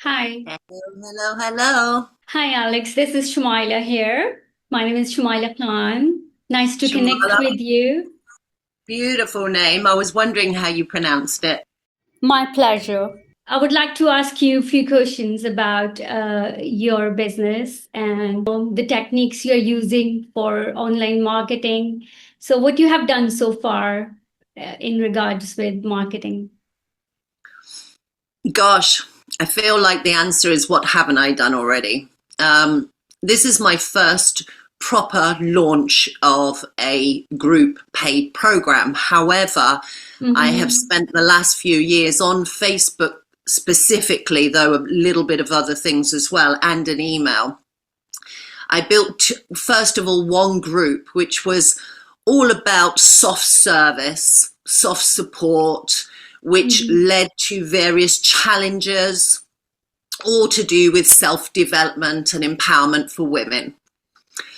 Hi. Hello, hello, hello. Hi, Alex. This is Shumaila here. My name is Shumaila Khan. Nice to connect Shumaila, with you. beautiful name. I was wondering how you pronounced it. My pleasure. I would like to ask you a few questions about your business and the techniques you're using for online marketing. So, what you have done so far in regards with marketing? Gosh, I feel like the answer is what haven't I done already? Um, this is my first proper launch of a group paid program. However, I have Mm-hmm. spent the last few years on Facebook specifically, though a little bit of other things as well, and an email. I built, first of all, one group, which was all about soft service, soft support, which Mm-hmm. led to various challenges, all to do with self development and empowerment for women.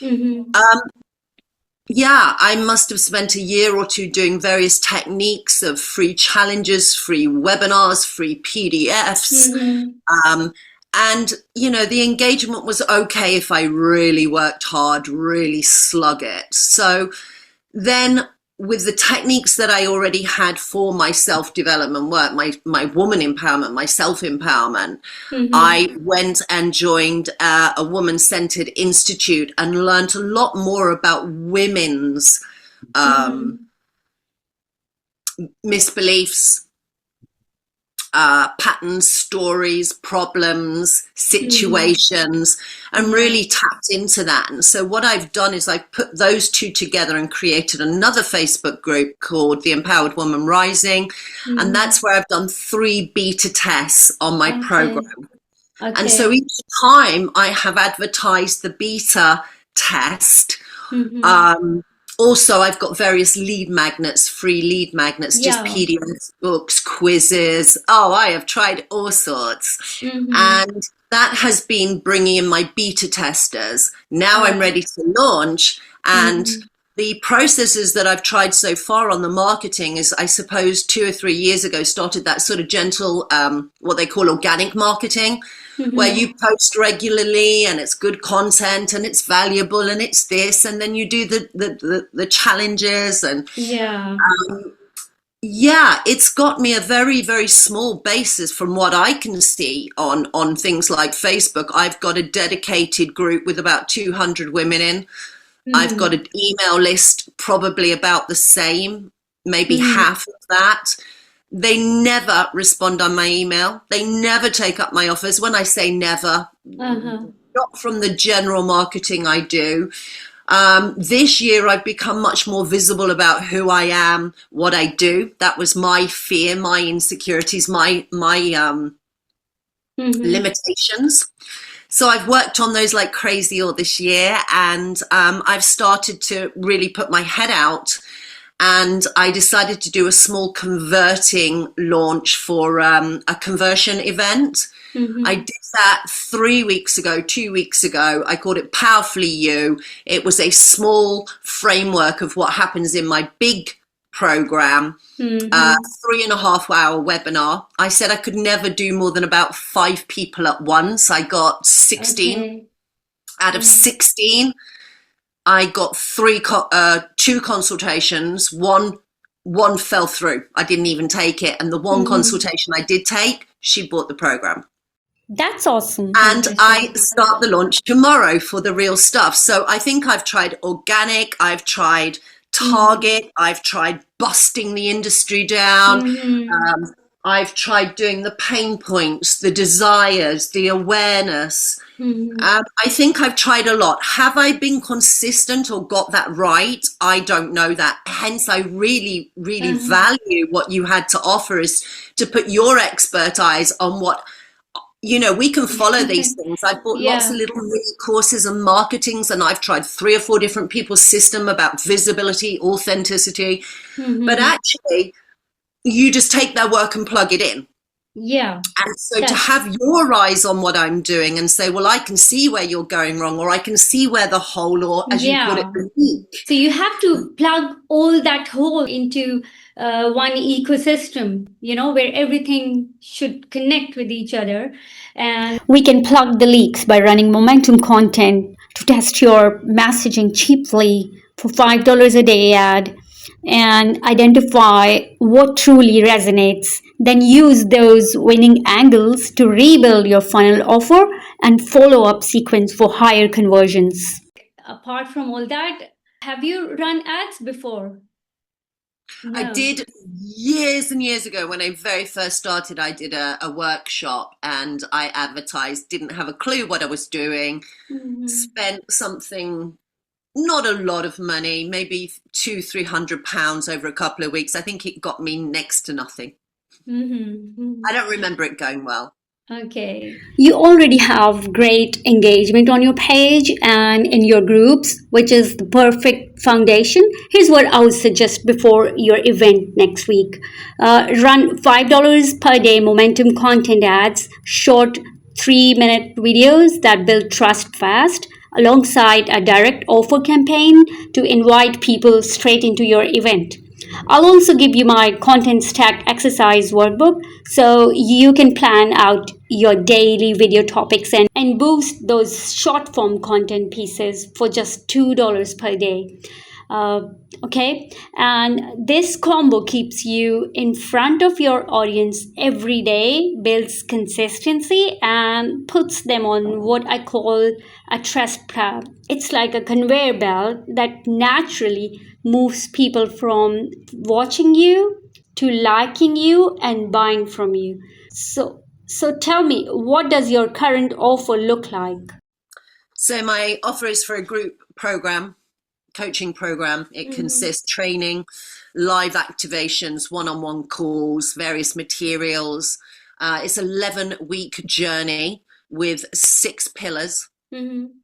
Mm-hmm. Um, yeah, I must have spent a year or two doing various techniques of free challenges, free webinars, free PDFs. Mm-hmm. Um, and, the engagement was okay if I really worked hard, really slug it. So then, with the techniques that I already had for my self-development work, my woman empowerment, my self-empowerment, Mm-hmm. I went and joined a woman-centered institute and learned a lot more about women's um, Mm-hmm. misbeliefs, patterns, stories, problems, Mm-hmm. situations, and Yeah. really tapped into that. And so, what I've done is I've put those two together and created another Facebook group called The Empowered Woman Rising. And Mm-hmm. that's where I've done 3 beta tests on my Okay. program. And so, Okay. each time I have advertised the beta test. Mm-hmm. Um, Also, I've got various lead magnets, free lead magnets, just Yeah. PDFs, books, quizzes. Oh, I have tried all sorts. Mm-hmm. And that has been bringing in my beta testers. Now I'm Oh. ready to launch. And Mm-hmm. the processes that I've tried so far on the marketing is, I suppose, 2 or 3 years ago, started that sort of gentle, what they call organic marketing, where Mm-hmm. you post regularly and it's good content and it's valuable and it's this, and then you do the challenges. And Yeah. yeah, it's got me a very, very small basis from what I can see on things like Facebook. I've got a dedicated group with about 200 women in. I've got Mm-hmm. an email list probably about the same, maybe Mm-hmm. half of that. They never respond on my email. They never take up my offers. When I say never, Uh-huh. not from the general marketing I do. This year, I've become much more visible about who I am, what I do. That was my fear, my insecurities, my Mm-hmm. limitations. So I've worked on those like crazy all this year, and I've started to really put my head out. And I decided to do a small converting launch for a conversion event. I Mm-hmm. did that 3 weeks ago, 2 weeks ago. I called it Powerfully You. It was a small framework of what happens in my big program, uh, Mm-hmm. 3.5 hour webinar. I said I could never do more than about 5 people at once. I got 16 Okay. out of Yeah. 16. I got 2 consultations. One fell through. I didn't even take it, and the one Mm-hmm. consultation I did take, she bought the program. That's awesome. And I Interesting. start the launch tomorrow for the real stuff. So I think I've tried organic, I've tried Mm-hmm. target, I've tried busting the industry down, Mm-hmm. um, I've tried doing the pain points, the desires, the awareness. Mm-hmm. I think I've tried a lot. Have I been consistent or got that right? I don't know that. Hence, I really, really Uh-huh. value what you had to offer, is to put your expertise on what, we can follow these things. I've bought lots of Yeah. little mini courses and marketings, and I've tried 3 or 4 different people's system about visibility, authenticity. But Mm-hmm. actually, you just take their work and plug it in. Yeah, And so to that's have your eyes on what I'm doing and say, well, I can see where you're going wrong, or I can see where the hole, or as you put it, yeah. the leak. So you have to plug all that hole into one ecosystem, where everything should connect with each other. And we can plug the leaks by running momentum content to test your messaging cheaply for $5 a day ad and identify what truly resonates. Then use those winning angles to rebuild your funnel offer and follow up sequence for higher conversions. Apart from all that, have you run ads before? I No. did years and years ago when I very first started. I did a workshop and I advertised, didn't have a clue what I was doing, Mhm. spent something, not a lot of money, maybe £200-300 over a couple of weeks. I think it got me next to nothing. Mhm. I don't remember it going well. Okay. You already have great engagement on your page and in your groups, which is the perfect foundation. Here's what I would suggest before your event next week: run $5 per day momentum content ads, short 3-minute videos that build trust fast, alongside a direct offer campaign to invite people straight into your event. I'll also give you my content stack exercise workbook so you can plan out your daily video topics and boost those short form content pieces for just $2 per day. Uh, okay, and this combo keeps you in front of your audience every day, builds consistency, and puts them on what I call a trust path. It's like a conveyor belt that naturally moves people from watching you to liking you and buying from you. So tell me, what does your current offer look like? So my offer is for a group program, coaching program. It Mhm. consists training, live activations, one-on-one calls, various materials. It's 11-week journey with 6 pillars. Mhm.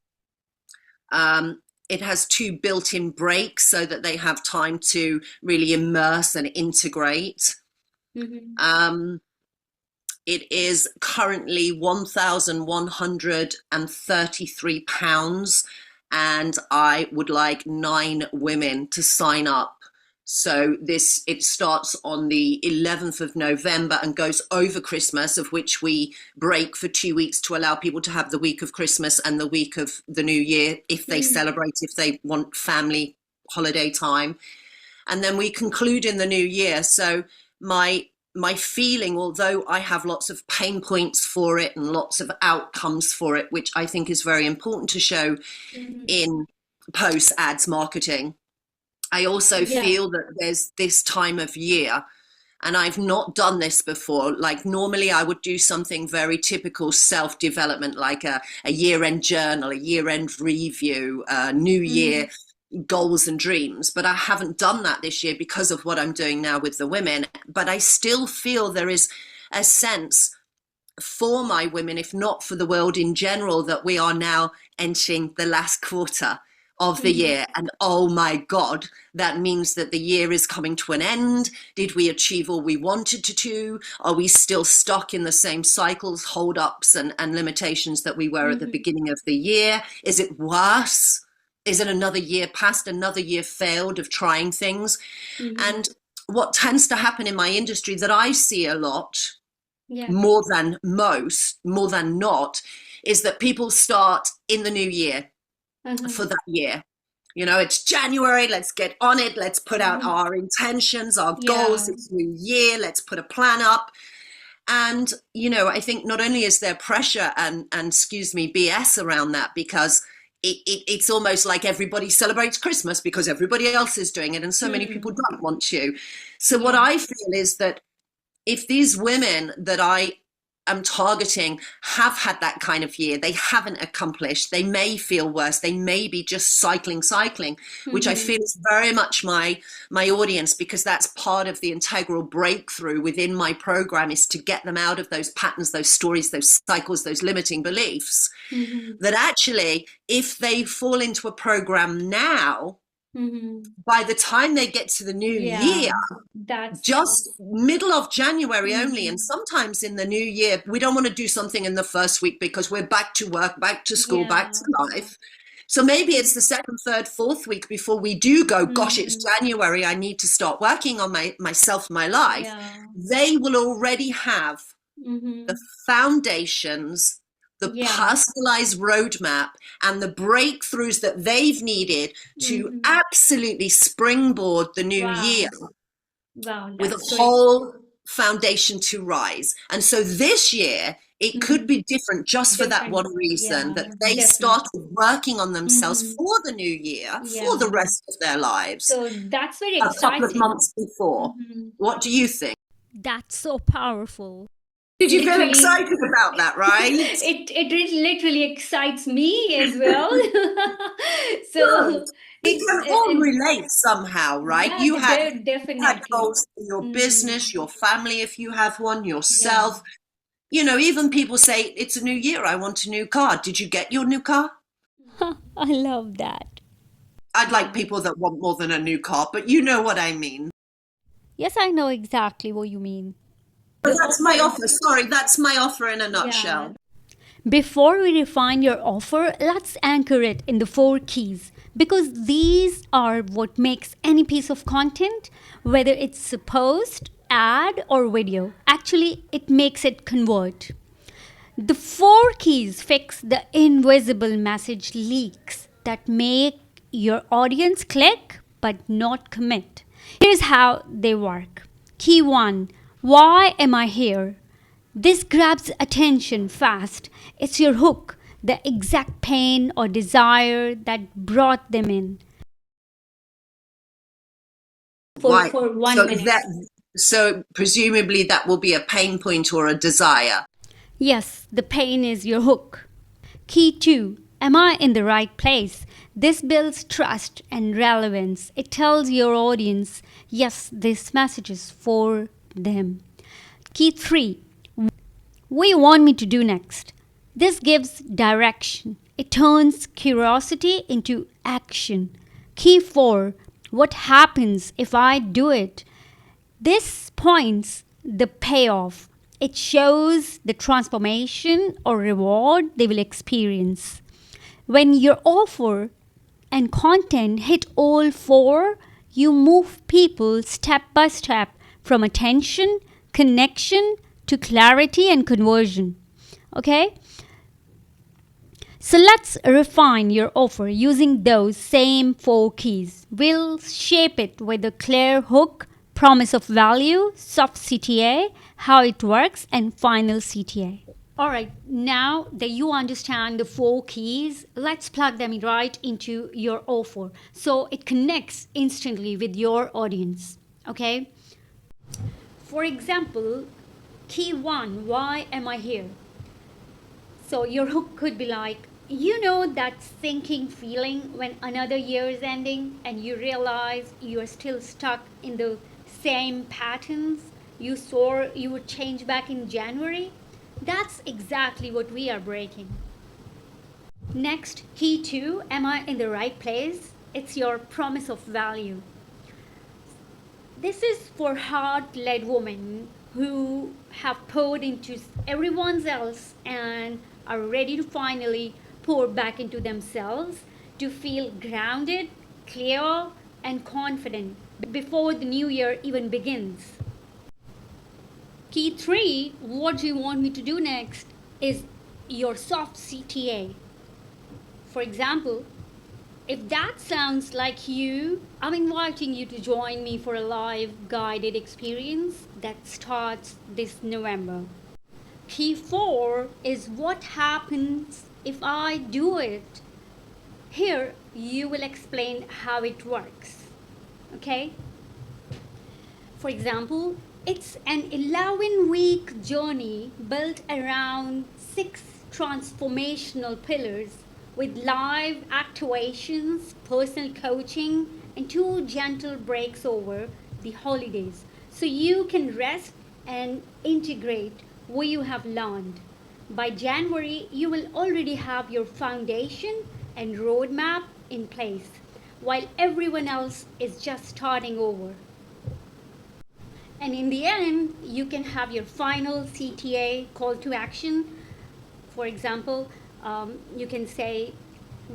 It has 2 built-in breaks so that they have time to really immerse and integrate. Mhm. Um, it is currently £1,133, and I would like 9 women to sign up. So it starts on the 11th of November and goes over Christmas, of which we break for 2 weeks to allow people to have the week of Christmas and the week of the New Year if they Mhm. celebrate, if they want family holiday time. And then we conclude in the new year. So my feeling, although I have lots of pain points for it and lots of outcomes for it, which I think is very important to show Mhm. in post ads marketing, I also Yeah. feel that there's this time of year, and I've not done this before. Like normally I would do something very typical self-development, like a year-end journal, a year-end review, new year Mhm. goals and dreams, but I haven't done that this year because of what I'm doing now with the women. But I still feel there is a sense for my women, if not for the world in general, that we are now entering the last quarter of the Mhm. year. And oh my God, that means that the year is coming to an end. Did we achieve all we wanted to do? Are we still stuck in the same cycles, hold-ups and limitations that we were at the Mhm. beginning of the year? Is it worse? Is it another year past, another year failed of trying things? Mhm. And what tends to happen in my industry that I see a lot, Yeah. more than most, more than not, is that people start in the new year Uh-huh. for that year. You know, it's January, let's get on it, let's put out Mhm. our intentions, our goals, Yeah. it's new year, let's put a plan up. And, you know, I think not only is there pressure and excuse me, BS around that, because it's almost like everybody celebrates Christmas because everybody else is doing it and so many people Hmm. don't want to. So what Yeah. I feel is that if these women that I am targeting have had that kind of year, they haven't accomplished, they may feel worse, they may be just cycling, which I Hmm. feel is very much my audience, because that's part of the integral breakthrough within my program, is to get them out of those patterns, those stories, those cycles, those limiting beliefs. Hmm. That actually, if they fall into a program now, By the time they get to the new year, That's just middle of January only, and sometimes in the new year, we don't want to do something in the first week because we're back to work, back to school, back to life. So maybe it's the second, third, fourth week before we do go, gosh, it's January, I need to start working on myself, my life. They will already have the foundations, the personalized roadmap, and the breakthroughs that they've needed to absolutely springboard the new year with a whole foundation to rise. And so this year, it could be different just for that one reason, that they started working on themselves for the new year, for the rest of their lives. So that's very a exciting. couple of months before. What do you think? That's so powerful. Did you feel excited about that, right? It literally excites me as well. So we can all relate somehow, right? Yeah, you had definitely goals for your business, your family, if you have one, yourself. You know, even people say, it's a new year, I want a new car. Did you get your new car? I love that. I'd like people that want more than a new car, but you know what I mean. Yes, I know exactly what you mean. But that's my offer. Sorry, that's my offer in a nutshell. Before we refine your offer, let's anchor it in the 4 keys, because these are what makes any piece of content, whether it's a post, ad, or video. Actually, it makes it convert. The 4 keys fix the invisible message leaks that make your audience click but not commit. Here's how they work. Key 1. Why am I here? This grabs attention fast. It's your hook, the exact pain or desire that brought them in. For 1 minute. So presumably that will be a pain point or a desire. Yes, the pain is your hook. Key 2. Am I in the right place? This builds trust and relevance. It tells your audience, yes, this message is for them. Key 3. What do you want me to do next? This gives direction. It turns curiosity into action. Key 4. What happens if I do it? This points the payoff. It shows the transformation or reward they will experience. When your offer and content hit all 4, you move people step by step from attention, connection, to clarity and conversion. Okay? So let's refine your offer using those same 4 keys. We'll shape it with a clear hook, promise of value, soft CTA, how it works, and final CTA. Alright, now that you understand the 4 keys, let's plug them right into your offer so it connects instantly with your audience. Okay? For example, Key 1, why am I here? So your hook could be like, you know that sinking feeling when another year is ending and you realize you are still stuck in the same patterns you swore you would change back in January? That's exactly what we are breaking. Next, Key 2, am I in the right place? It's your promise of value. This is for heart-led women who have poured into everyone else and are ready to finally pour back into themselves to feel grounded, clear, and confident before the new year even begins. Key 3, what do you want me to do next, is your soft CTA. For example, if that sounds like you, I'm inviting you to join me for a live guided experience that starts this November. Key 4 is what happens if I do it. Here you will explain how it works. Okay? For example, it's an 11-week journey built around 6 transformational pillars with live activations, personal coaching, and 2 gentle breaks over the holidays. So you can rest and integrate what you have learned. By January, you will already have your foundation and roadmap in place. while everyone else is just starting over. And in the end, you can have your final CTA call to action. For example, you can say,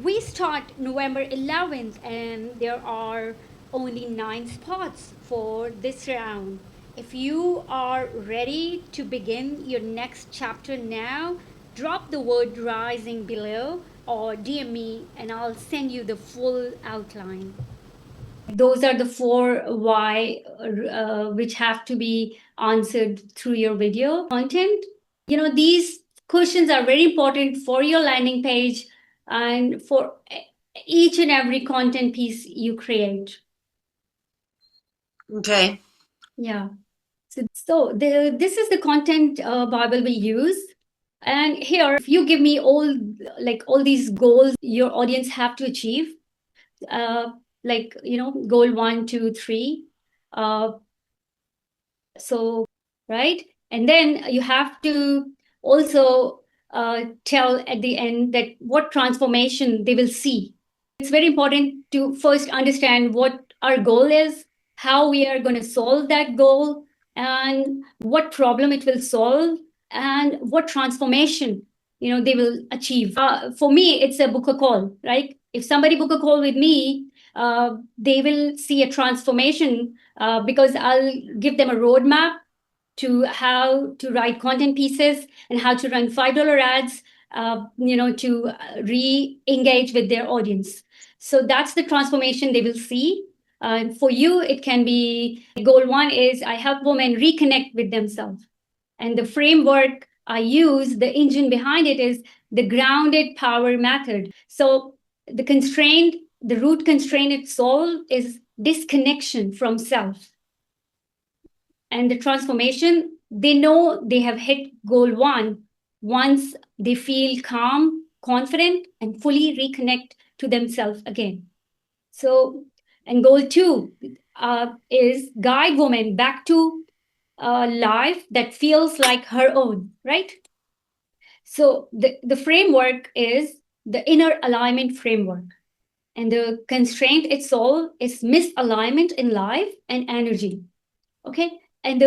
we start November 11th and there are only 9 spots for this round. If you are ready to begin your next chapter now, drop the word rising below or DM me and I'll send you the full outline. Those are the 4 why which have to be answered through your video content. These questions are very important for your landing page and for each and every content piece you create. Okay. Yeah. So this is the content Bible we use. And here, if you give me all these goals your audience have to achieve, goal 1, 2, 3. So, right? And then you have to also tell at the end that what transformation they will see. It's very important to first understand what our goal is, how we are going to solve that goal, and what problem it will solve, and what transformation they will achieve. For me, it's a book a call, right? If somebody book a call with me, they will see a transformation because I'll give them a roadmap to how to write content pieces and how to run $5 ads, to re-engage with their audience. So that's the transformation they will see. For you, it can be goal 1 is I help women reconnect with themselves. And the framework I use, the engine behind it is the grounded power method. So the root constraint it solves is disconnection from self. And the transformation, they know they have hit goal 1 once they feel calm, confident, and fully reconnect to themselves again. So, and goal 2 is guide women back to a life that feels like her own, right? So the framework is the inner alignment framework. And the constraint it solves is misalignment in life and energy. Okay. And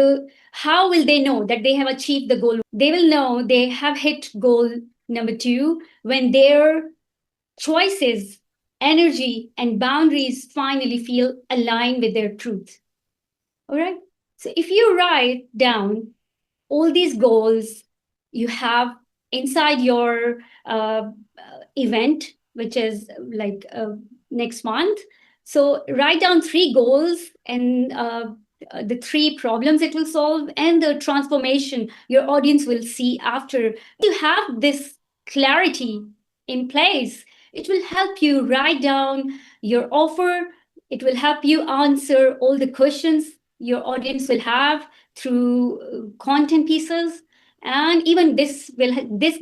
how will they know that they have achieved the goal? They will know they have hit goal number 2 when their choices, energy, and boundaries finally feel aligned with their truth. All right. So if you write down all these goals you have inside your event, which is next month. So write down 3 goals and the 3 problems it will solve and the transformation your audience will see after. You have this clarity in place. It will help you write down your offer. It will help you answer all the questions your audience will have through content pieces, and even this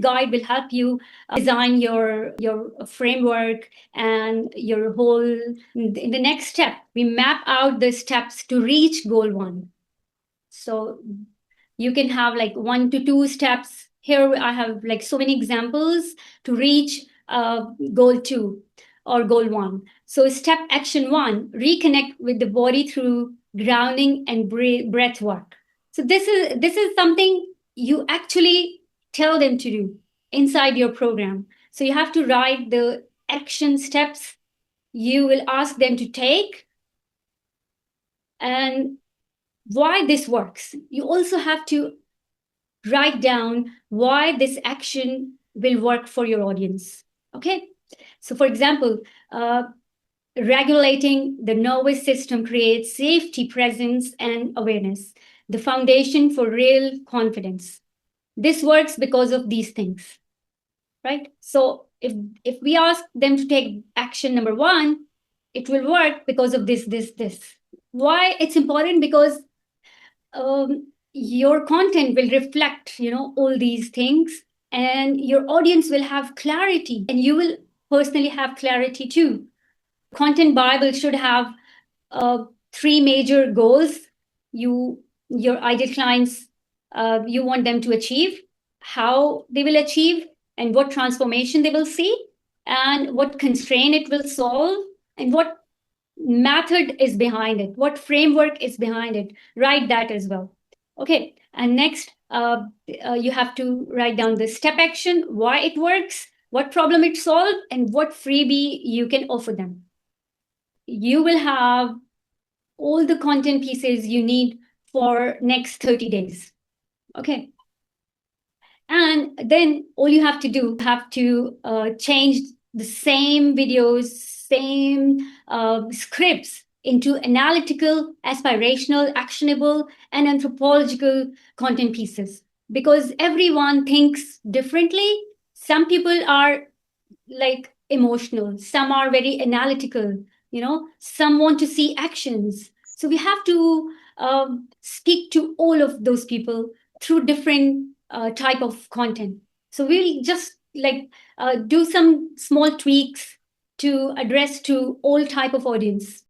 guide will help you design your framework and your whole. In the next step, we map out the steps to reach goal 1. So you can have 1 to 2 steps. Here I have so many examples to reach goal 2 or goal 1. So step action 1, reconnect with the body through grounding and breath work. So this is something you actually tell them to do inside your program. So you have to write the action steps you will ask them to take and why this works. You also have to write down why this action will work for your audience. Okay. So for example, regulating the nervous system creates safety, presence, and awareness, the foundation for real confidence. This works because of these things, right? So if we ask them to take action number 1, it will work because of this. Why it's important? Because your content will reflect, all these things, and your audience will have clarity, and you will personally have clarity too. Content Bible should have 3 major goals your ideal clients you want them to achieve, how they will achieve, and what transformation they will see, and what constraint it will solve, and what method is behind it, what framework is behind it. Write that as well. Okay, and next, you have to write down the step action, why it works, what problem it solves, and what freebie you can offer them. You will have all the content pieces you need for next 30 days. Okay. And then all you have to do, have to change the same videos, same scripts into analytical, aspirational, actionable, and anthropological content pieces. Because everyone thinks differently. Some people are like emotional, some are very analytical, some want to see actions. So we have to speak to all of those people through different type of content. So we'll just like do some small tweaks to address to all type of audience.